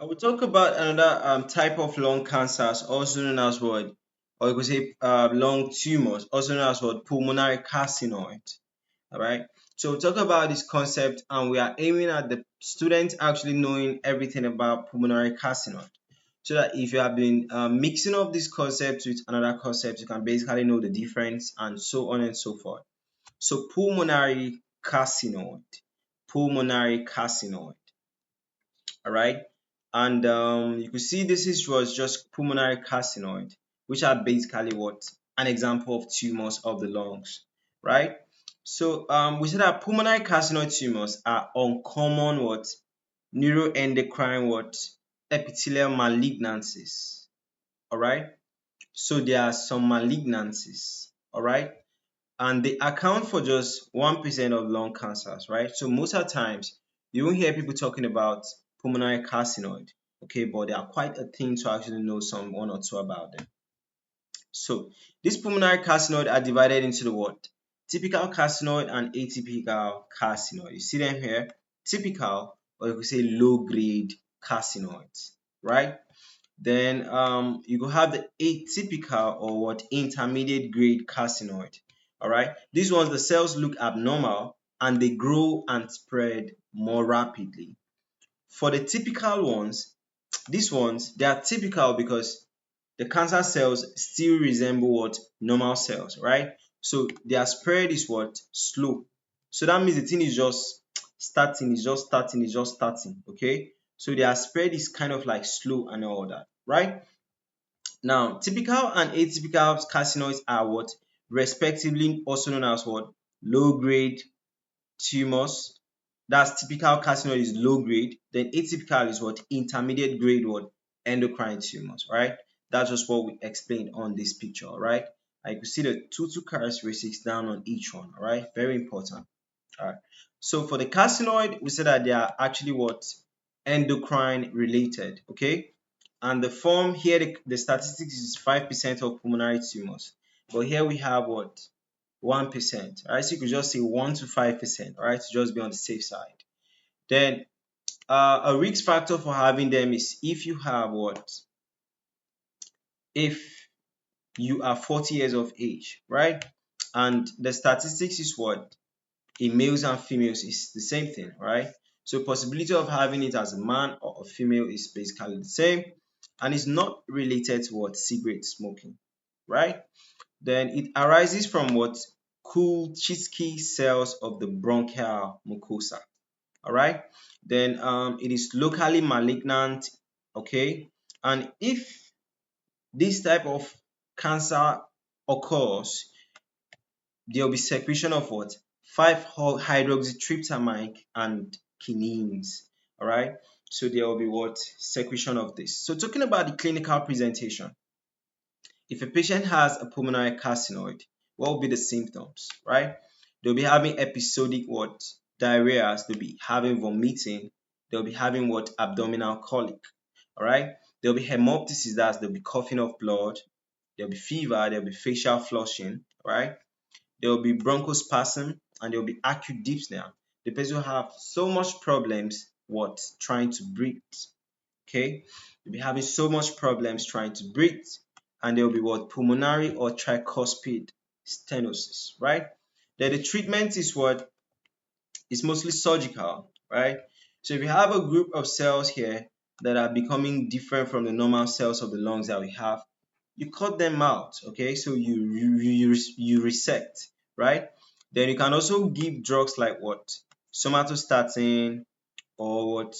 I will talk about another type of lung cancers, also known as what, or you could say lung tumors, also known as what, pulmonary carcinoid. All right. So we'll talk about this concept, and we are aiming at the students actually knowing everything about pulmonary carcinoid, so that if you have been mixing up this concept with another concept, you can basically know the difference and so on and so forth. So pulmonary carcinoid. All right. And you could see was just pulmonary carcinoid, which are basically what, an example of tumors of the lungs, right? So we said that pulmonary carcinoid tumors are uncommon what, neuroendocrine what, epithelial malignancies. All right. So there are some malignancies. All right. And they account for just 1% of lung cancers, right? So most of the times you won't hear people talking about pulmonary carcinoid, okay, but they are quite a thing to actually know some one or two about them. So these pulmonary carcinoid are divided into the what? Typical carcinoid and atypical carcinoid. You see them here, typical, or you could say low grade carcinoids, right? Then you could have the atypical or what, intermediate grade carcinoid. All right, these ones, the cells look abnormal and they grow and spread more rapidly. For the typical ones, these ones, they are typical because the cancer cells still resemble what, normal cells, right? So their spread is what, slow. So that means the thing is just starting. Okay, so their spread is kind of like slow and all that, right? Now, typical and atypical carcinoids are what, respectively, also known as what, low grade tumors. That's typical carcinoid is low grade, then atypical is what, intermediate grade what, endocrine tumors, right? That's just what we explained on this picture, right? I could see the two characteristics down on each one, all right? Very important. All right. So for the carcinoid, we said that they are actually what, endocrine related, okay? And the form here, the statistics is 5% of pulmonary tumors. But here we have what, 1%. All right, so you could just say 1 to 5%, all right, to just be on the safe side. Then a risk factor for having them is if you have what, if you are 40 years of age, right? And the statistics is what, in males and females is the same thing, right? So possibility of having it as a man or a female is basically the same, and it's not related to what, cigarette smoking, right? Then it arises from what, Kuczynski cells of the bronchial mucosa. All right. Then it is locally malignant. Okay. And if this type of cancer occurs, there will be secretion of what, 5-hydroxytryptamine and kinines. All right. So there will be what, secretion of this. So talking about the clinical presentation, if a patient has a pulmonary carcinoid, what will be the symptoms, right? They'll be having episodic what, diarrhea, they'll be having vomiting, they'll be having what, abdominal colic, all right? There'll be hemoptysis, that's they'll be coughing of blood, there'll be fever, there'll be facial flushing, all right? There'll be bronchospasm and there'll be acute dyspnea. The person will have so much problems what, trying to breathe, okay? They'll be having so much problems trying to breathe, and there will be what, pulmonary or tricuspid stenosis, right? Then the treatment is what, is mostly surgical, right? So if you have a group of cells here that are becoming different from the normal cells of the lungs that we have, you cut them out, okay? So you resect, right? Then you can also give drugs like what, somatostatin or what,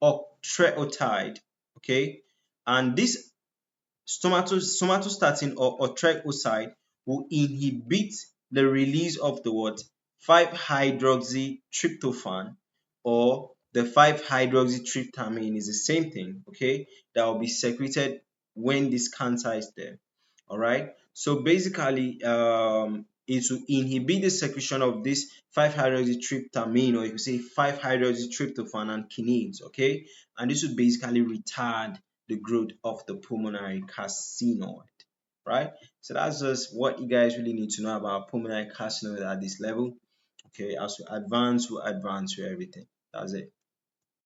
octreotide, okay? And this somatostatin or octreotide will inhibit the release of the what, 5-hydroxytryptophan, or the 5-hydroxytryptamine is the same thing, okay, that will be secreted when this cancer is there. All right, so basically it will inhibit the secretion of this 5-hydroxytryptamine, or you could say 5-hydroxytryptophan and kinase, okay, and this would basically retard the growth of the pulmonary carcinoid, right? So that's just what you guys really need to know about pulmonary carcinoid at this level. Okay, as we advance, we'll advance with everything. That's it.